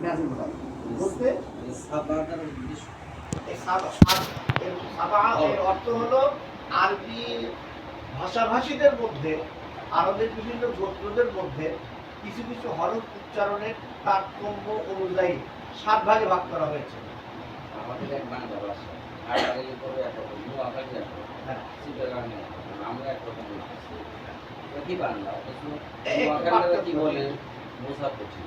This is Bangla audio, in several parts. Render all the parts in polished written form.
মেজোপটামি বলতে এর অর্থ হলো আরবি ভাষাভাষীদের মধ্যে, আরবের বিভিন্ন গোত্রদের মধ্যে কিছু কিছু হরফ উচ্চারণের তারতম্য অনুযায়ী 7 ভাগে ভাগ করা হয়েছে। আমাদের এক বাংলা ভাষা আর আগে পরে একরকম নোয়াখালী একরকম, চিটাগাং একরকম, আমরা একরকম বলতেছি কি বাংলা নোয়াখালীরা কি বলে বোঝা কঠিন।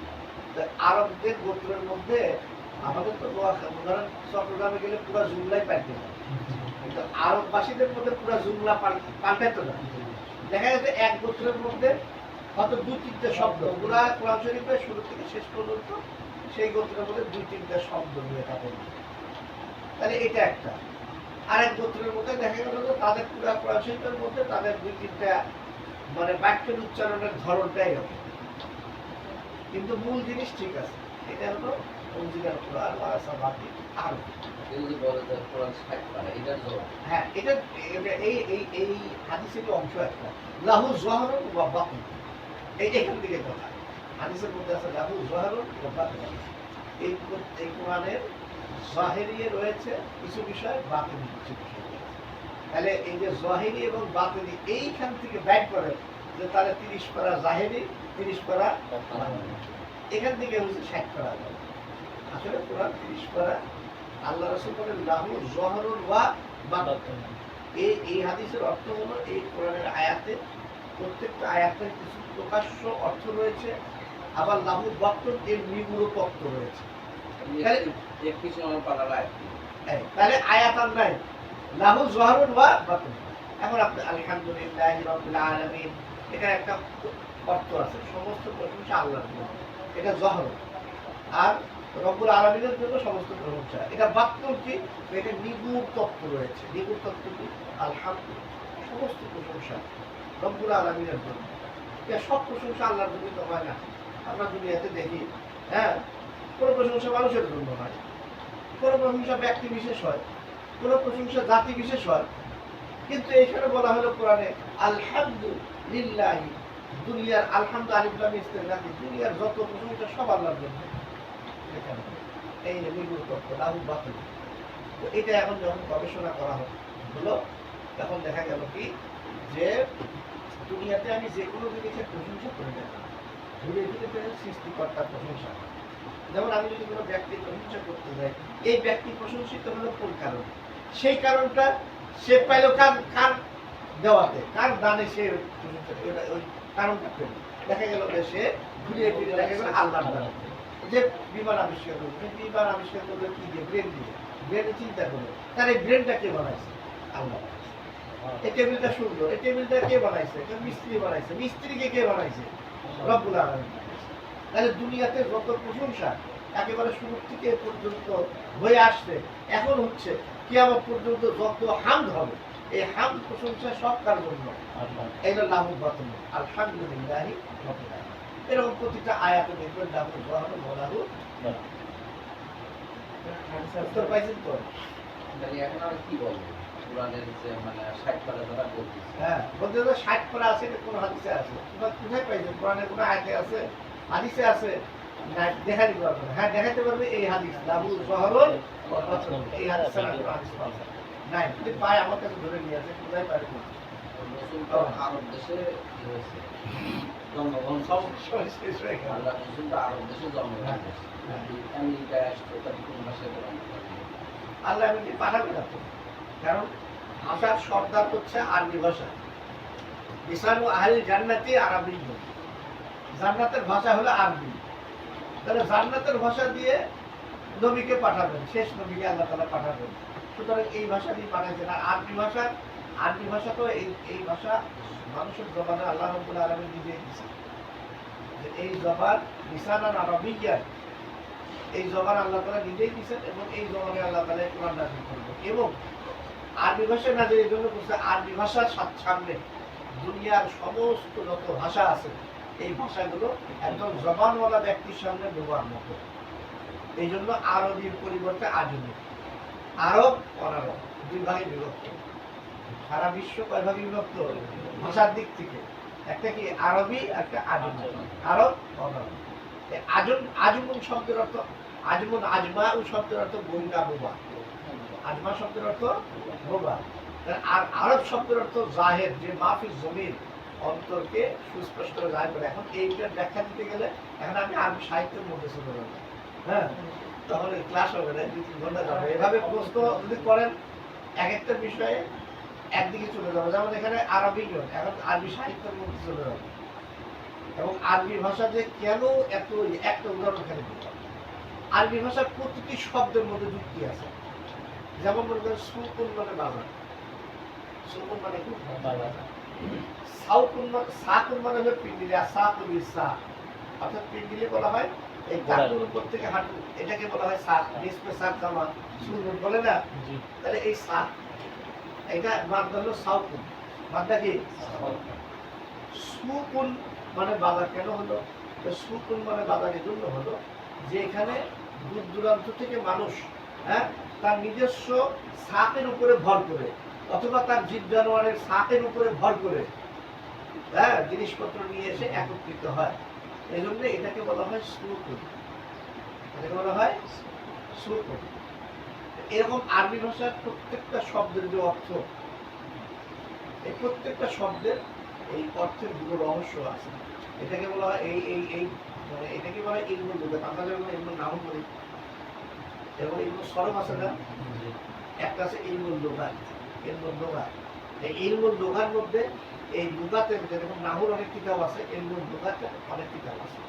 আরবদের গোত্রের মধ্যে আমাদের তো উদাহরণ চট্টগ্রামে গেলে পুরো জুমলাই পাল্টে যায়, কিন্তু আরববাসীদের মধ্যে পুরো জুমলা পাল্টাইতো না। দেখা যাচ্ছে এক গোত্রের মধ্যে হয়তো 2-3টে শব্দ, পুরা কোরআন শরীফের শুরু থেকে শেষ পর্যন্ত সেই গোত্রের মধ্যে 2-3টে শব্দ নিয়ে থাকে। তাহলে এটা একটা। আরেক গোত্রের মধ্যে দেখা গেল যে তাদের পুরা কোরআন শরীফের মধ্যে তাদের 2-3টা মানে বাক্যের উচ্চারণের ধরনটাই হবে, কিন্তু মূল জিনিস ঠিক আছে। এটা হলো অঞ্জিকার কোরআন বা সাবাতি আর এগুলো বলে যে কোরআন 60 পারা এটার জবাব। হ্যাঁ, এটা এই এই এই হাদিসের অংশ একটা লাহু যহরুন ওয়া বাতিন, এখান থেকে কথা। হাদিসের মধ্যে আছে লাহু যহরুন ওয়া বাতিন। এই কোরআনের যাহিরি রয়েছে কিছু বিষয়, বাতিনি কিছু বিষয় রয়েছে। তাহলে এই যে যাহিরি এবং বাতিনি এইখান থেকে ব্যাক করে যে তাহলে 30 পারা যাহিরি, 30 পারা বাতিনি, এখান থেকে হচ্ছে 60 পারা। আসলে কোরআন 30 পারা। আল্লাহ রাসূল বলেন লাহু যহরুন ওয়া বাতিন। এই হাদিসের অর্থ হলো এই কোরআনের আয়াতে প্রত্যেকটা আয়াতের কিছু প্রকাশ্য অর্থ রয়েছে, আবার লাহু বাতিন এর নিগুড় তত্ত্ব রয়েছে। তাহলে আয়াত আর নাই, লাহু যহরুন ওয়া বাতিন। এখন আপনি আলহামদুলিল্লাহি রাব্বিল আলামিন, এটা একটা অর্থ আছে, সমস্ত প্রশংসা আল্লাহর জন্য, এটা যহর। আর রব্বুল আলামিনের জন্য সমস্ত প্রশংসা। এটা বাক্য কি? এটা নিগুড় তত্ত্ব রয়েছে। নিগুড় তত্ত্ব কি? আলহামদুলিল্লাহ, সমস্ত প্রশংসা রব্বুল আলামিনের জন্য। এটা সব প্রশংসা আল্লাহর জন্য তো হয় না। আমরা দুনিয়াতে দেখি, হ্যাঁ, কোনো প্রশংসা মানুষের জন্য হয়, কোনো প্রশংসা ব্যক্তি বিশেষ হয়, কোনো প্রশংসা জাতি বিশেষ হয়, কিন্তু এখানে বলা হলো কোরআনে আলহামদুলিল্লাহি, দুনিয়ার আলহামদু আলিফ লাম ইস্তিগনাতি, দুনিয়ার যত প্রশংসা সব আল্লাহর জন্য। এই নিগুড় তত্ত্ব লাহু বাতিন। তো এটা এখন যখন গবেষণা করা হলো, তখন দেখা গেল কি যে দুনিয়াতে আমি যে কোনো জিনিসের প্রশংসা করি না, ঘুরে ঘুরে সৃষ্টিকর্তার প্রশংসা। যেমন আমি যদি কোনো ব্যক্তির প্রশংসা করতে যাই, এই ব্যক্তি প্রশংসিত হলো কোন কারণ, সেই কারণটা সে পাইল কার দেওয়াতে, কার দানে সে ওই কারণটা পেল। দেখা গেল যে সে ঘুরিয়ে ফিরে দেখা গেল আল্লাহর দানে। যে বিমান আবিষ্কার করবে, বিমান আবিষ্কার করবে কি দিয়ে? ব্রেন দিয়ে। ব্রেনে চিন্তা করবে, তার এই ব্রেনটা কে বানাইছে? আল্লাহ। এই টেবিলটা সুন্দর, এই টেবিলটা কে বানাইছে? মিস্ত্রি বানাইছে। মিস্ত্রিকে কে বানাইছে? রব্বুল আলামিন। তাহলে দুনিয়াতে যত প্রশংসা একেবারে শুরু থেকে পর্যন্ত হয়ে আসছে, এখন হচ্ছে কিয়ামত পর্যন্ত যত হামদ হবে, এই হামদ প্রশংসা সব কার জন্য? এই হলো লাহু বাতিন, আলহামদুলিল্লাহি রাব্বিল আলামিন। এরকম প্রতিটা আয়াতে দেখবেন লাহু যহরুন ওয়া লাহু বাতিন। উত্তর পাইছেন তো? এখন আর কি বলবো কোরআনের যে মানে 60 পারা যারা বলতেছে, হ্যাঁ, বলতে 60 পারা আছে, এটা কোন হাদিসে আছে? কোথায় পাইছেন? কোরআনের কোন আয়াতে আছে? হাদিসে আছে? না, দেখাতে পারবে না। হ্যাঁ, দেখাতে পারবে এই হাদিস লাহু যহরুন ওয়া বাতিন, এই হাদিস ছাড়া কোনো হাদিস পাওয়া যায় না। যদি পায় আমার কাছে ধরে নিয়ে আসে, কোথায় পারে? রসুল তো আরব দেশে হয়েছে জন্মগ্রহণ, সমস্যা শেষ হয়ে গেল। আল্লাহ রসুল তো আরব দেশে জন্মগ্রহণ করছে, আমেরিকায় আসতো, তার কোন ভাষায় বলেন? আল্লাহ এমনি পাঠাবে না তো, কারণ ভাষার সর্দার হচ্ছে আরবি ভাষা। লিসানু আহলিল জান্নাতি আরাবিয়্য, জান্নাতের ভাষা হলো আরবি। তাহলে জান্নাতের ভাষা দিয়ে নবীকে পাঠাবেন, শেষ নবীকে আল্লাহ তাআলা পাঠাবেন, সুতরাং এই ভাষা দিয়ে পাঠাইছেন। আর আরবি ভাষা তো এই ভাষা মানুষের জবানে আল্লাহ রাব্বুল আলামিন নিজেই দিয়েছেন যে এই জবান লিসানান আরাবিয়্যান, এই জবান আল্লাহ তাআলা নিজেই দিয়েছেন, এবং এই জবানে আল্লাহ তাআলা কোরআন নাযিল করবেন। এবং আরবি ভাষায় নাযিল এই জন্য করছে, আরবি ভাষার সামনে দুনিয়ার সমস্ত যত ভাষা আছে, এই ভাষাগুলো একজন জবানওয়ালা ব্যক্তির সামনে বোবার মতো। এই জন্য আরবির পরিবর্তে আজমি, আরব অনারব দুই ভাগে বিভক্ত। সারা বিশ্ব কয় ভাগে বিভক্ত? ভাষার দিক থেকে একটা কি আরবি, একটা আজমি, আরব অনারব। আজমুন শব্দের অর্থ আজমুন, আজমা ও শব্দের অর্থ গঙ্গা বোবা। আজমা শব্দের অর্থ বোবা। আর আরব শব্দের অর্থ জাহের, যে মাহফিজ জমির অন্তরকে সুস্পষ্ট জাহের করে। এখন এইটার ব্যাখ্যা দিতে গেলে এখন আমি আরবি সাহিত্যের মধ্যে চলে যাবো, হ্যাঁ, তাহলে ক্লাস হবে না, 2-3 ঘন্টা যাবে। এভাবে প্রশ্ন যদি করেন এক একটা বিষয়ে একদিকে চলে যাবো। যেমন এখানে আরবি এখন আরবি সাহিত্যের মধ্যে চলে যাবে, এবং আরবি ভাষা যে কেন এত, একটা উদাহরণ এখানে দিতে হবে। আরবি ভাষার প্রতিটি শব্দের মধ্যে যুক্তি আছে। যেমন মনে করেন সুকুন মানে বাজার, সুকুন মানে কি বাজার, সাউকুন মানে সাকুন মানে হলো পিন্ডিলি, আর সাকুল ইসা অর্থাৎ পিন্ডিলি বলা হয় এই কাকুর উপর থেকে হাঁটু, এটাকে বলা হয় সাক, নিসবে সাক জামা সুকুন বলে না। তাহলে এই সাক এটা মাদ্দা হলো সাউকুন, মাদ্দা কি সুকুন মানে বাজার। কেন হলো সুকুন মানে বাজার? এই জন্য হলো যে এখানে দূর দূরান্ত থেকে মানুষ, হ্যাঁ, তার নিজস্ব সাকের উপরে ভর করে অথবা তার জীব জানোয়ারের সাকের উপরে ভর করে, হ্যাঁ, জিনিসপত্র নিয়ে এসে একত্রিত হয়। এই জন্য এটাকে বলা হয় সুকুন, এটাকে বলা হয় সুকুন। এরকম আরবি ভাষার প্রত্যেকটা শব্দের যে অর্থ, এই প্রত্যেকটা শব্দের এই অর্থের দুটো রহস্য আছে। এটাকে বলা হয় এই এই এই মানে এটাকে বলা হয় ইলমুল লুগাত। আমরা যেমন ইলমুল নাহু বলি, এবং ইলমুল সরফ আছে না, একটা আছে ইলমুল লুগাত। ইলমুল লুগাত, এই ইলমুল লুগার মধ্যে এই লুগাতের যেরকম নাহুর অনেক কিতাব আছে, ইলমুল লুগাতের অনেক কিতাব আছে।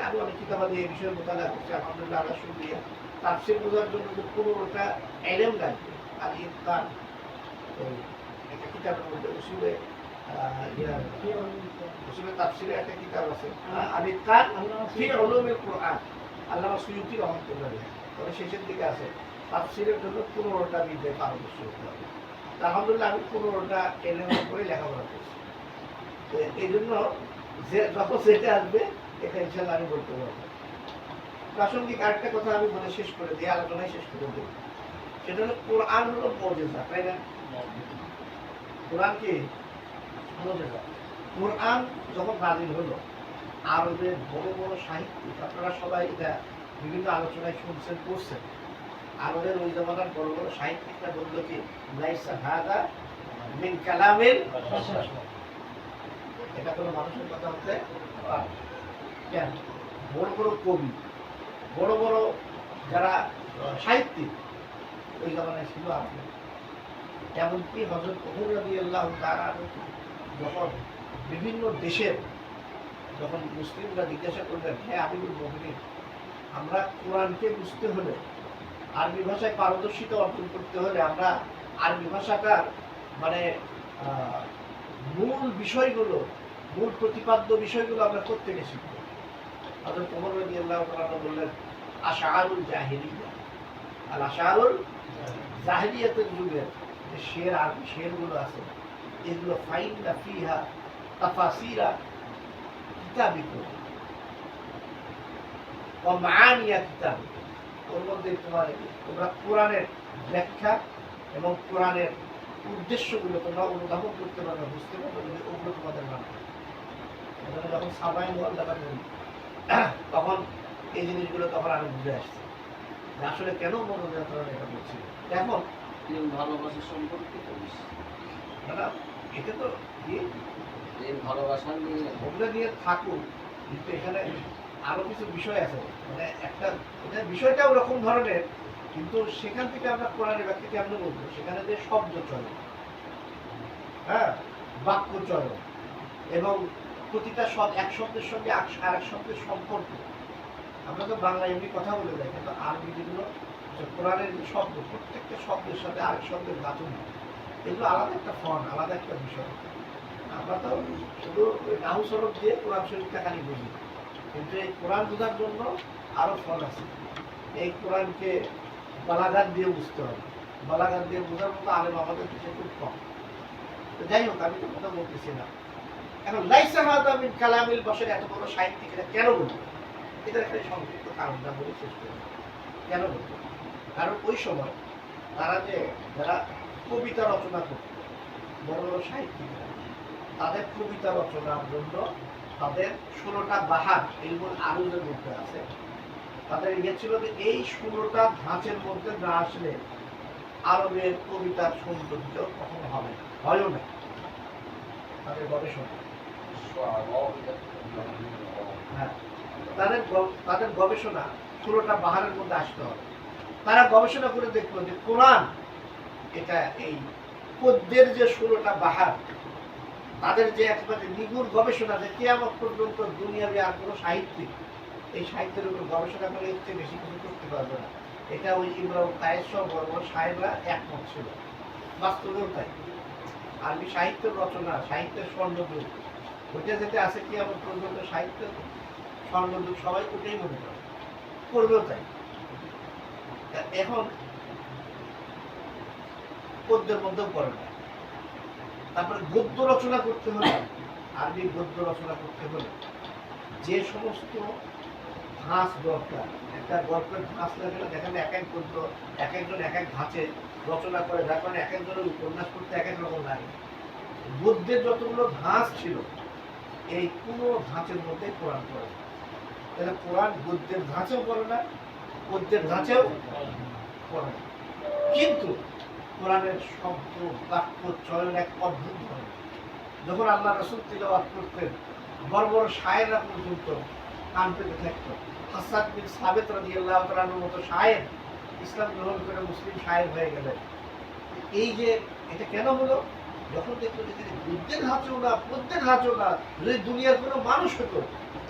আমি অনেক কিতাব দিয়ে এই বিষয়ে মোতালা করছি, আলহামদুলিল্লাহ, আল্লাহ শুকরিয়া। তাফসীর বোঝার জন্য যে 15টা ইলম লাগবে। আর ইনকান একটা কিতাবের মধ্যে উসুলে তাফসীরের একটা কিতাব আছে, আর ইনকান ফি উলুমিল কুরআন, আল্লামা সুয়ুতী রহমাতুল্লাহ আলাইহি, তবে শেষের দিকে আছে তাফসীরের জন্য 15টা বিদ্যায় পারদর্শী হতে হবে। আলহামদুলিল্লাহ আমি 15টা ইলমের উপরে লেখাপড়া করছি। এই জন্য যে যখন সেটা আসবে এটা ইনশাআল্লাহ আমি বলতে পারবো। প্রাসঙ্গিক আরেকটা কথা আমি বলে শেষ করে দিই, আলোচনায় শেষ করে দিই। সেটা হলো কোরআন হলো মুজিজা, তাই না? কোরআন কি মুজিজা? কোরআন যখন নাযিল হলো, আরবের বড় বড় সাহিত্যিক, আপনারা সবাই এটা বিভিন্ন আলোচনায় শুনছেন, পড়ছেন, আরবের ওই জমানার বড় বড় সাহিত্যিকরা বললো কি লাইসা হাদা মিন কালামিল বাশার, এটা কোনো মানুষের কথা হতে পারে কেন? বড় বড় কবি, বড় বড় যারা সাহিত্যিক ওই জমানায় ছিল আরবে। এমনকি হযরত ওমর রাদিয়াল্লাহু তাআলা যখন বিভিন্ন দেশের যখন মুসলিমরা জিজ্ঞাসা করলেন, হ্যাঁ আমিরুল মুমিনিন, আমরা কোরআনকে বুঝতে হলে, আরবি ভাষায় পারদর্শিতা অর্জন করতে হলে আমরা আরবি ভাষাটার মানে মূল বিষয়গুলো, মূল প্রতিপাদ্য বিষয়গুলো আমরা প্রত্যেকে শিখব। হযরত ওমর রাদিয়াল্লাহু তাআলা বললেন আশআরুল জাহিলিয়া, আল আশআরুল জাহিলিয়াতের যুগের যে শের, আরবি শেরগুলো আছে, এগুলো ফাইন্না ফিহা তাফাসিরা কিতাবিকুম ওয়া মাআনিয়া কিতাবিকুম, ওর মধ্যে তোমরা কোরআনের ব্যাখ্যা এবং কোরআনের উদ্দেশ্যগুলো তোমরা অনুধাবন করতে পারবে, বুঝতে পারবে, ওগুলো তোমাদের মানবে। যখন সাবাই মোয়াল্লাকা করি তখন এই জিনিসগুলো তখন আমি বুঝে আসছি যে আসলে কেন মনোজাতরা এটা বলছি। এখন ভালোবাসার সম্পর্কে দাদা এটা তো ভালোবাসা নিয়ে ওগুলো নিয়ে থাকুক, কিন্তু এখানে আরো কিছু বিষয় আছে, মানে একটা বিষয়টা ওরকম ধরনের, কিন্তু সেখান থেকে আমরা কোরআনের ব্যাখ্যা কেমন বলবো, সেখানে যে শব্দ চয়ন, হ্যাঁ, বাক্য চয়ন, এবং প্রতিটা এক শব্দের সঙ্গে আর এক শব্দের সম্পর্ক। আমরা তো বাংলা এমনি কথা বলে যাই, কিন্তু আরবি যেগুলো কোরআনের যে শব্দ, প্রত্যেকটা শব্দের সাথে আরেক শব্দের গাঁথনি, এগুলো আলাদা একটা ফর্ম, আলাদা একটা বিষয়। আমরা তো শুধু নাহু সরফ দিয়ে কোরআন শরীফটা খালি বুঝি, কিন্তু এই কোরআন বোঝার জন্য আরো ফল আছে। এই কোরআনকে বালাঘাত দিয়ে বুঝতে হবে, বালাঘাত দিয়ে বোঝার মতো আলেম আমাদের দেশে খুব কম। তো যাই হোক, আমি তো কথা বলতেছি না। এখন লাইসা হাদা মিন কালামিল বাশার, এত বড় সাহিত্যিক এটা কেন বলবো? এটার একটা সংক্ষিপ্ত কারণটা বলে শেষ করব। কেন বলবো? কারণ ওই সময় তারা যে যারা কবিতা রচনা করত, বড় বড় সাহিত্যিকরা, তাদের কবিতা রচনার জন্য তাদের 16টা বাহার ইলমুল আরুজের মধ্যে আছে। তাদের ইয়ে ছিল যে এই 16টা ধাঁচের মধ্যে না আসলে আরবের কবিতার সৌন্দর্য কখনো হবে না, হয়ও না। তাদের গবেষণা, হ্যাঁ, তাদের গবেষণা 16টা বাহারের মধ্যে আসতে হবে। তারা গবেষণা করে দেখলো যে কোরআন এটা এই পদ্যের যে 16টা বাহার, তাদের যে একেবারে নিগুড় গবেষণা, যে কিয়ামত পর্যন্ত দুনিয়াবি আর কোনো সাহিত্যিক এই সাহিত্যের উপর গবেষণা করে এর চেয়ে বেশি কিছু করতে পারবে না। এটা ওই ইমরান কায়েস সহ বড় বড় সাহেবরা একমত ছিল, বাস্তবেও তাই। আরবি সাহিত্যের রচনা, সাহিত্যের স্বর্ণযুগ, ওইটা যেতে আছে কিয়ামত পর্যন্ত সাহিত্যের স্বর্ণযুগ, সবাই ওটাই মনে করে, করবেও তাই। এখন পদ্যের মধ্যেও পড়ে না। তারপরে গদ্য রচনা করতে হলে, আরবি গদ্য রচনা করতে হলে যে সমস্ত ধাঁচ দরকার, একটা গল্পের ধাঁচ লাগে না, দেখেন এক এক গদ্য এক একজন এক এক ধাঁচে রচনা করে, যার কারণে এক একজনের উপন্যাস করতে এক এক রকম লাগে। গদ্যের যতগুলো ধাঁচ ছিল, এই পুরো ধাঁচের মধ্যে কোরআন পড়ে না। তাহলে কোরআন গদ্যের ধাঁচেও পড়ে না, গদ্যের ধাঁচেও পড়ে না। কিন্তু কোরআনের শব্দ, বাক্য চয়ন এক অদ্ভুত ধরনের। যখন আল্লাহ রাসূল তিলাওয়াত করতেন, বড় বড় শায়েররা পর্যন্ত কান পেতে থাকত। হাসান বিন সাবিত রাদিয়াল্লাহু তাআলার মতো শায়ের ইসলাম গ্রহণ করে মুসলিম শায়ের হয়ে গেলেন। এই যে এটা কেন হলো? যখন দেখলো যে গদ্যের ধাঁচেও না, পদ্যের ধাঁচেও না, যদি দুনিয়ার কোনো মানুষ হতো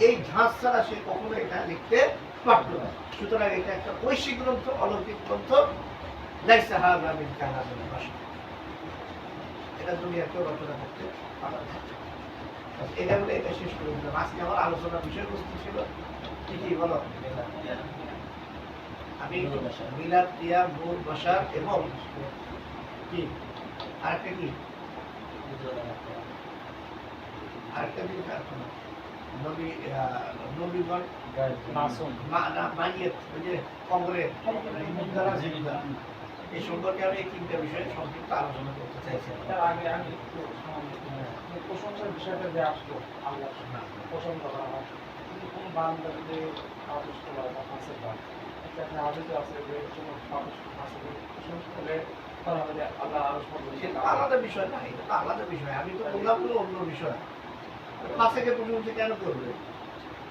এই ধাঁচ ছাড়া সে কখনো এটা লিখতে পারত না। সুতরাং এটা একটা ঐশিক গ্রন্থ, অলৌকিক গ্রন্থ। লাইসা হাযা মিন কালামিল বাশার, এটা দুনিয়া কেউ রচনা করতে পারে না। এটা বলে এটা শেষ করে দিলাম। আজকে আমার আলোচনার বিষয়বস্তু ছিল কি কি বলো? আমি মিলাদ দিয়া নূর বাশার এবং কি আরেকটা কি আরেকটা জিনিস আছে না, নবী নবীগণ মাসুম মাইয়েত, ওই যে কবরে মুদ্রা জিন্দা, এই সম্পর্কে আমি এই তিনটা বিষয়ে সংক্ষিপ্ত আলোচনা করতে চাইছি। তার আগে আমি একটু প্রশংসার বিষয়টা যে আসলো, আল্লাহ প্রশংসা করা হয়, কিন্তু কোনো বান্দা যদি আদেশ করা হয় বা ফাঁসের বান, একটা আদেশ আছে যে কোনো ফাঁসের প্রশংসা করলে তারা হবে যে আল্লাহ আরো সেটা আলাদা বিষয় না, এটা তো আলাদা বিষয়। আমি তো বললাম হলো অন্য বিষয়। ফাঁসেকে প্রশংসা কেন করবে?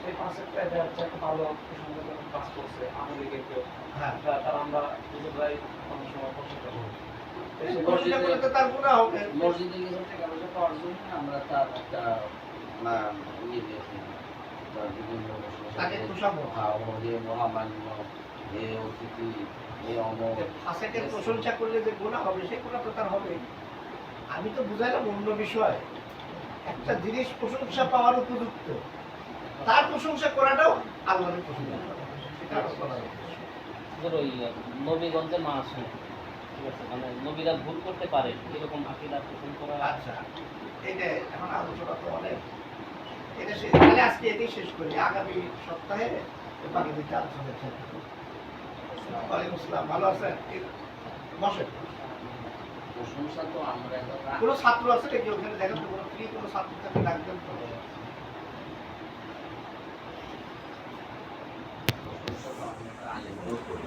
এই ফাঁসেরটা এটা হচ্ছে একটা ভালো প্রশংসা যখন কাজ করছে আমাদের কেউ, হ্যাঁ, তারা আমরা নিজেরাই অনেক সময় প্রশংসা করবো। প্রশংসা করলে তো তার গুনাহ হবে। মসজিদে কিছু টাকা পয়সা পাওয়ার জন্য আমরা তার একটা ইয়ে দিয়েছি, তার বিভিন্ন তাকে খুশামো। হে মহামান্য, হে অতিথি, হে অমর। ফাঁসেকে প্রশংসা করলে যে গুনাহ হবে, সে গুনাহ তো তার হবে। আমি তো বুঝাইলাম অন্য বিষয়। একটা জিনিস প্রশংসা পাওয়ার উপযুক্ত, তার প্রশংসা করাটাও আল্লাহর প্রশংসা করা, সেটা আরো করা হবে। ওই নবীগঞ্জে মাসুম, ঠিক আছে, মানে নবীরা ভুল করতে পারে এরকম আকীদা পোষণ করা। আচ্ছা, এটা এখন আলোচনা তো অনেক, এটা তাহলে আজকে এটাই শেষ করি। আগামী সপ্তাহে বাকি দিকে আলোচনা থাকবে। ওয়ালাইকুম আসসালাম, ভালো আছেন? বসেন। প্রশংসা তো আমরা এখন কোনো ছাত্র আছে নাকি ওখানে? দেখেন তো কোনো ফ্রি কোনো ছাত্র থাকলে ডাকবেন তো। প্রশংসা তো আমরা আলিম করি।